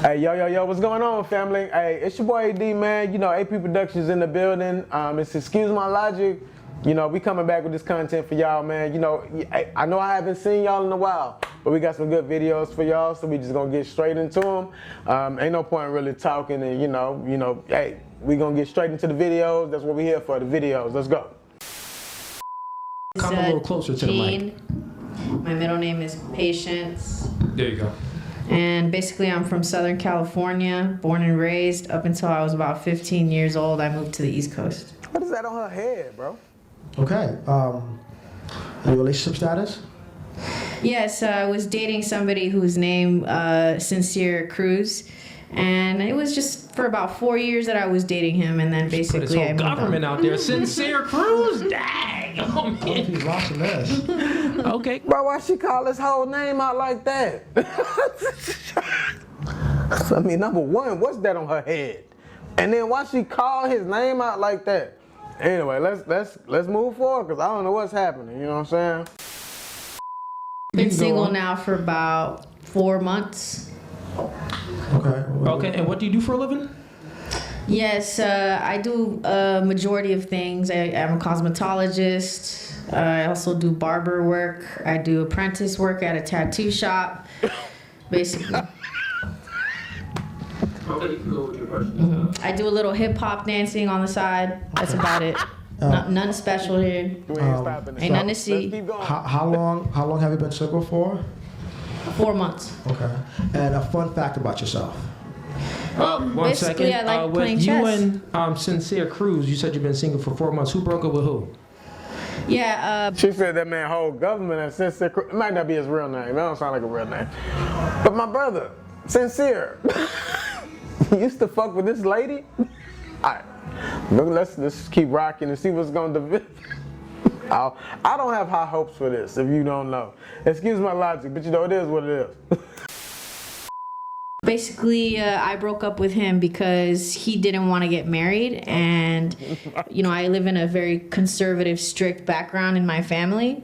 Hey, yo, what's going on, family? Hey, it's your boy AD, man. You know, AP Productions in the building. It's Excuse My Logic. You know, we coming back with this content for y'all, man. You know, I know I haven't seen y'all in a while, but we got some good videos for y'all, so we just gonna get straight into them. Ain't no point really talking and, you know, hey, we gonna get straight into the videos. That's what we here for, the videos. Let's go. Come a little closer to the mic. My middle name is Patience. There you go. And basically I'm from Southern California, born and raised. Up until I was about 15 years old, I moved to the East Coast. What is that on her head, bro? Okay. Your relationship status? Yes, I was dating somebody whose name Sincere Cruz. And it was just for about 4 years that I was dating him, and then basically put his whole I moved government on. out there. Sincere Cruz? Dang! Oh, man. He's watching this. Okay. Bro, why she call his whole name out like that? I mean, number one, what's that on her head? And then why she call his name out like that? Anyway, let's move forward, because I don't know what's happening, you know what I'm saying? Been single now for about 4 months. Okay. And what do you do for a living? Yes, I do a majority of things. I'm a cosmetologist. I also do barber work. I do apprentice work at a tattoo shop, basically. Okay, you can go with your question. I do a little hip hop dancing on the side. That's about it. None special here. We ain't stopping. Ain't nothing to see. Let's keep going. How long have you been single for? 4 months. Okay. And a fun fact about yourself. One Basically, second. I like playing with chess. you and Sincere Cruz, you said you've been single for 4 months. Who broke up with who? Yeah, She said that man whole government and Sincere Cruz. It might not be his real name. That don't sound like a real name. But my brother, Sincere, used to fuck with this lady. All right, look, let's keep rocking and see what's gonna develop. I don't have high hopes for this, if you don't know. Excuse my logic, but you know, it is what it is. basically, I broke up with him because he didn't want to get married. And, you know, I live in a very conservative, strict background in my family.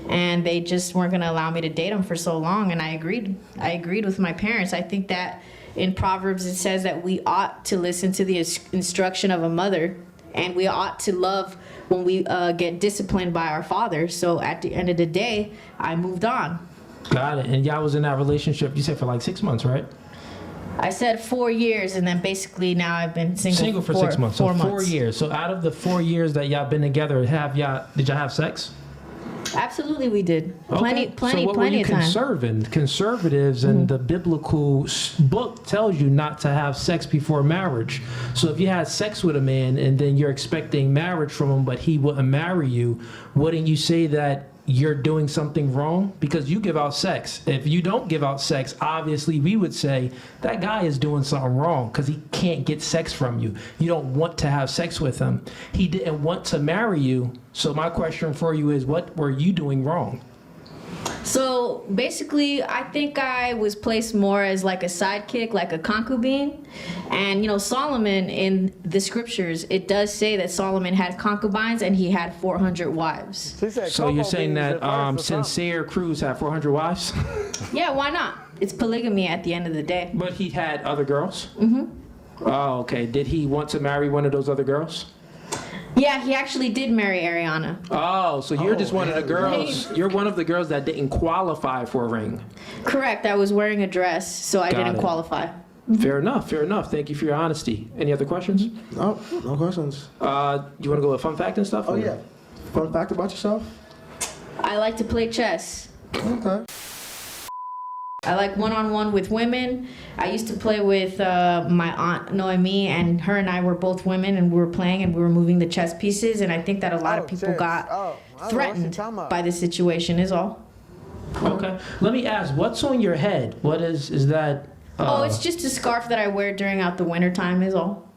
And they just weren't going to allow me to date him for so long. And I agreed. I agreed with my parents. I think that in Proverbs it says that we ought to listen to the instruction of a mother. And we ought to love when we get disciplined by our father. So at the end of the day, I moved on. Got it. And y'all was in that relationship, you said, for like 6 months, right? I said 4 years, and then basically now I've been single for 6 months. So 4 months. 4 years. So out of the 4 years that y'all been together, did y'all have sex? Absolutely, we did. Plenty So what were you of time. Conservatives and the biblical book tells you not to have sex before marriage. So if you had sex with a man and then you're expecting marriage from him, but he wouldn't marry you, wouldn't you say that you're doing something wrong? Because you give out sex. If you don't give out sex, obviously we would say that guy is doing something wrong because he can't get sex from you. You don't want to have sex with him. He didn't want to marry you. So my question for you is, what were you doing wrong? So basically, I think I was placed more as like a sidekick, like a concubine. And, you know, Solomon in the scriptures, it does say that Solomon had concubines and he had 400 wives. So you're saying that Sincere Cruz had 400 wives? Yeah, why not? It's polygamy at the end of the day. But he had other girls? Mm-hmm. Oh, okay. Did he want to marry one of those other girls? Yeah, he actually did marry Ariana. Oh, so you're just one of the girls. You're one of the girls that didn't qualify for a ring. Correct. I was wearing a dress, so I didn't it. qualify. Fair enough. Thank you for your honesty. Any other questions? No questions. You want to go with fun fact and stuff? Oh, yeah. Fun fact about yourself? I like to play chess. Okay. I like one-on-one with women. I used to play with my aunt Noemi, and her and I were both women, and we were playing and we were moving the chess pieces, and I think that a lot of people got threatened by the situation is all. Okay. Let me ask, what's on your head? What is that? Oh, it's just a scarf that I wear during out the winter time is all.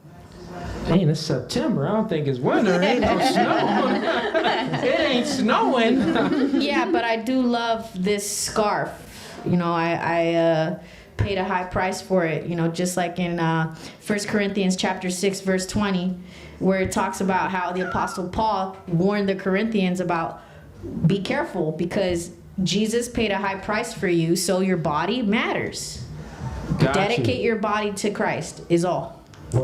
Hey, it's September. I don't think it's winter. It ain't no snow. It ain't snowing. Yeah, but I do love this scarf. You know, I paid a high price for it, you know, just like in 1 Corinthians chapter 6, verse 20, where it talks about how the Apostle Paul warned the Corinthians about be careful because Jesus paid a high price for you, so your body matters. Dedicate your body to Christ is all.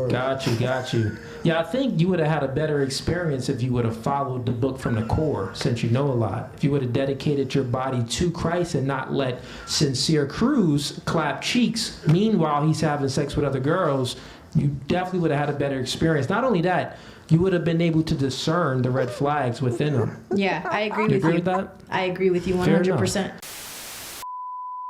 Got you. Yeah, I think you would have had a better experience if you would have followed the book from the core, since you know a lot. If you would have dedicated your body to Christ and not let Sincere Cruz clap cheeks, meanwhile he's having sex with other girls, you definitely would have had a better experience. Not only that, you would have been able to discern the red flags within him. Yeah, I agree You with agree you. with that? I agree with you Fair 100%.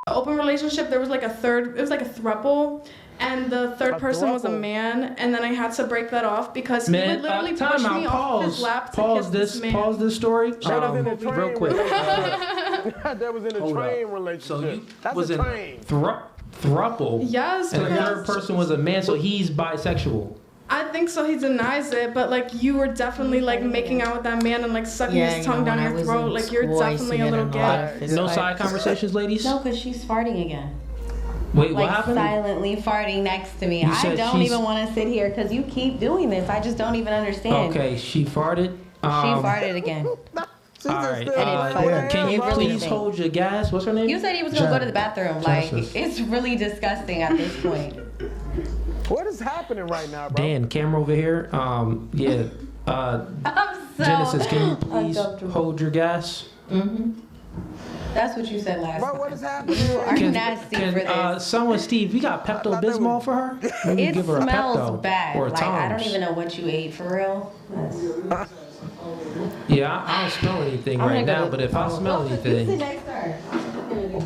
Open relationship, there was like it was like a throuple, and the third person was a man, and then I had to break that off because he would literally push me off his lap to kiss this man. Pause this story. That was in a train real quick. That was in a Hold train up. relationship. So you That's was a in train. throuple. Yes, And the because third person was a man, so he's bisexual. I think so. He denies it, but like you were definitely like making out with that man and like sucking his tongue down your throat. Like you're definitely a little gay. No side conversations, ladies? No, because she's farting again. Wait, what Like happened? silently farting next to me. You I said don't she's- even want to sit here because you keep doing this. I just don't even understand. Okay, she farted. She farted again. She's All just right. still Yeah. Can you It really please stinks. hold your gas? What's her name? You said he was going to go to the bathroom. Like, Genesis. it's really disgusting at this point. What is happening right now, bro? Dan, camera over here. Yeah. I'm so Genesis, can you please uncomfortable. hold your gas? That's what you said last Bro, time. what is happening? Are nasty for this. Someone, Steve, you got Pepto Bismol for her? Maybe It give her a smells Pepto bad. or a Like, I don't Tums. even know what you ate for real. Yeah, I don't smell anything I'm right gonna now, go- but if I smell Who's anything, next to her?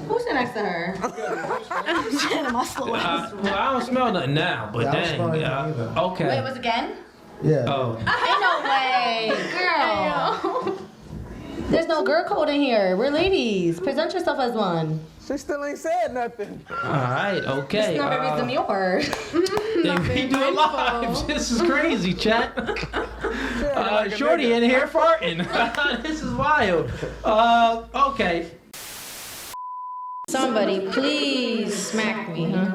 Who's next to her? well, I don't smell nothing now. But Yeah, I don't dang, smell anything either. okay. Wait, was again? Yeah. Oh, Ain't no way, girl. There's no girl code in here. We're ladies. Present yourself as one. She still ain't said nothing. all right, okay. It's not very demure. We do it live. This is crazy, chat. Like a Shorty nigga. in here farting. This is wild. Okay. Somebody, please smack me, huh?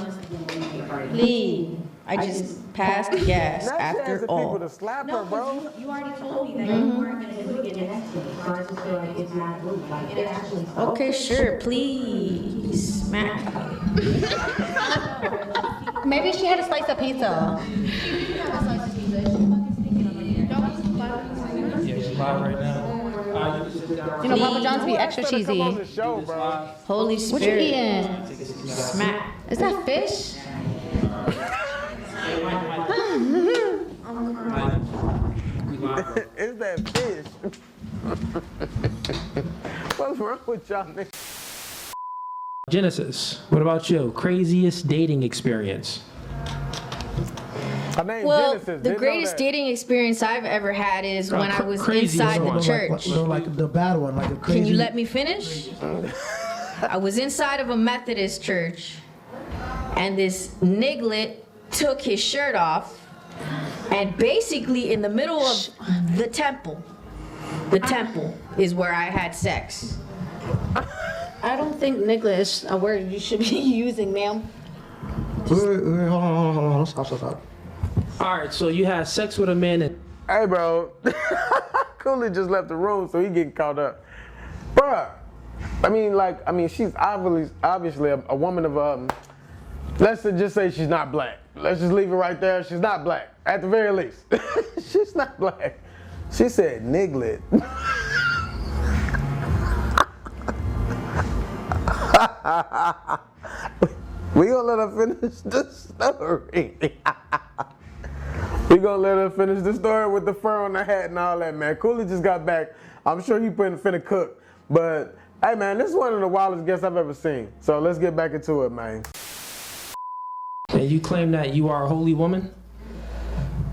Please. I just passed the gas Now she after asking people all. to slap her, bro. You already told me that you weren't going to do it again. So I just feel like it's not good. Like, it actually Okay, sure, please smack me. Maybe she had a slice of pizza. Yeah, she's live right now. You know, Papa John's be Who extra else finna come on cheesy. the show, bro? Holy What you Spirit, eating? smack. Is that fish? Is that fish? What's wrong with y'all niggas? Genesis, what about you? Craziest dating experience? Her name's Well, Genesis. the Didn't know greatest that. dating experience I've ever had is when I was crazy inside is the one. church. Like the bad one, like a crazy. Can you let me finish? I was inside of a Methodist church, and this niglet took his shirt off, and basically in the middle of the temple is where I had sex. I don't think nigga is a word you should be using, ma'am. Wait, hold on. Stop. All right, so you had sex with a man and Hey, bro. Cooley just left the room, so he getting caught up. Bruh. I mean, she's obviously a woman of, let's just say she's not black. Let's just leave it right there. She's not black, at the very least. She's not black. She said niglet. We gonna let her finish the story. We gonna let her finish the story with the fur on the hat and all that, man. Cooley just got back. I'm sure he finna cook. But, hey, man, this is one of the wildest guests I've ever seen. So let's get back into it, man. you claim that you are a holy woman?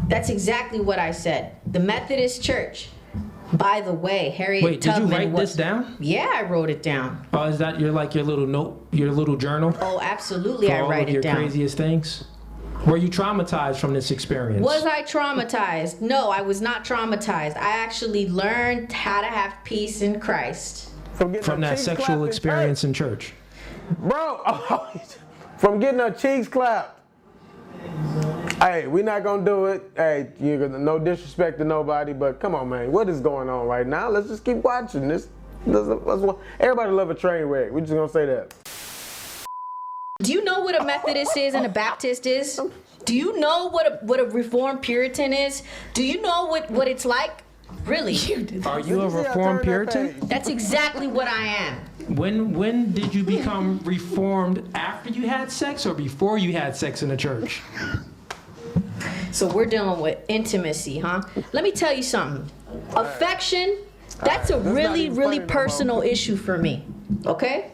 That's exactly what I said. The Methodist Church. By the way, Harriet Wait, did you Tubman write was. this down? Yeah, I wrote it down. Oh, is that your little note, your little journal? Oh, absolutely, For I all write of it your down. craziest things? Were you traumatized from this experience? Was I traumatized? No, I was not traumatized. I actually learned how to have peace in Christ. From getting From her that cheeks sexual clapped in experience in church? church. Bro, from getting her cheeks clapped. Hey, we not gonna do it. Hey, no disrespect to nobody, but come on, man. What is going on right now? Let's just keep watching this. Everybody love a train wreck. We just gonna say that. Do you know what a Methodist is and a Baptist is? Do you know what a Reformed Puritan is? Do you know what it's like? Really? Are you a Reformed Puritan? That's exactly what I am. When did you become Reformed? After you had sex or before you had sex in the church? So we're dealing with intimacy, huh? Let me tell you something. Affection, that's a really, really personal issue for me. Okay?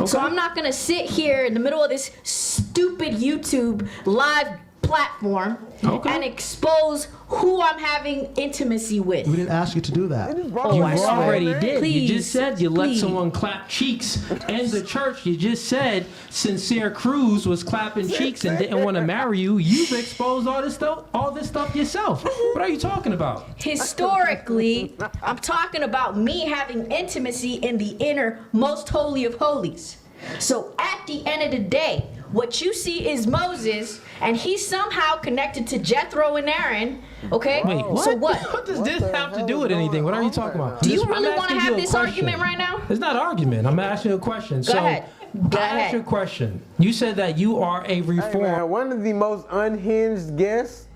So I'm not gonna sit here in the middle of this stupid YouTube live platform and expose who I'm having intimacy with. We didn't ask you to do that. You already did. Please, you just said you let someone clap cheeks in the church. You just said Sincere Cruz was clapping cheeks and didn't want to marry you. You've exposed all this stuff yourself. What are you talking about? Historically, I'm talking about me having intimacy in the inner, most holy of holies. So at the end of the day, what you see is Moses, and he's somehow connected to Jethro and Aaron. Okay? Wait, what? So what? What does this have to do with anything? What are you talking about? Do you really want to have this argument right now? It's not an argument. I'm asking you a question. Go ahead. Go I asked you a question. You said that you are a Hey, Reformed. man, one of the most unhinged guests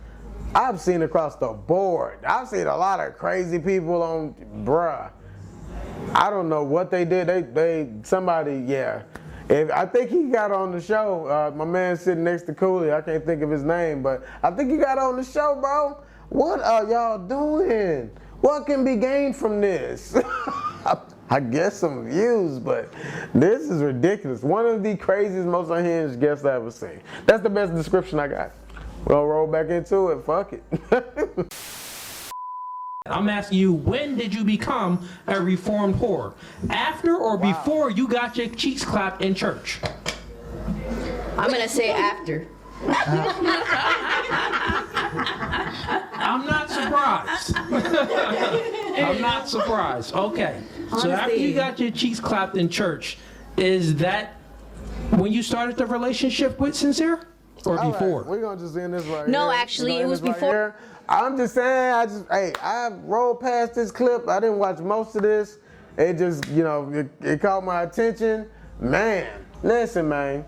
I've seen across the board. I've seen a lot of crazy people on, bruh. I don't know what they did. Somebody, yeah. I think he got on the show. My man sitting next to Cooley. I can't think of his name, but I think he got on the show, bro. What are y'all doing? What can be gained from this? I guess some views, but this is ridiculous. One of the craziest, most unhinged guests I've ever seen. That's the best description I got. We'll roll back into it. Fuck it. I'm asking you, when did you become a Reformed whore? After or before you got your cheeks clapped in church? I'm going to say after. I'm not surprised. I'm not surprised. Okay. So after you got your cheeks clapped in church, is that when you started the relationship with Sincere? Or before? We're going to just end this right here. No, actually, it was before. I'm just saying, I rolled past this clip. I didn't watch most of this. It just, it caught my attention. Man, listen, man.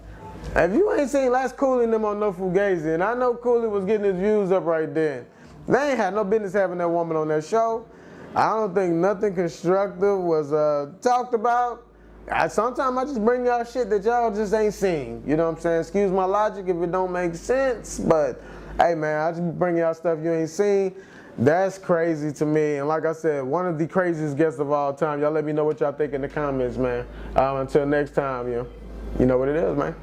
If you ain't seen Last Cooley and them on No Fugazi, and I know Cooley was getting his views up right then, they ain't had no business having that woman on that show. I don't think nothing constructive was talked about. Sometimes I just bring y'all shit that y'all just ain't seen. You know what I'm saying? Excuse my logic if it don't make sense, but hey man, I just bring y'all stuff you ain't seen. That's crazy to me. And like I said, one of the craziest guests of all time. Y'all let me know what y'all think in the comments, man. Until next time, you know what it is, man.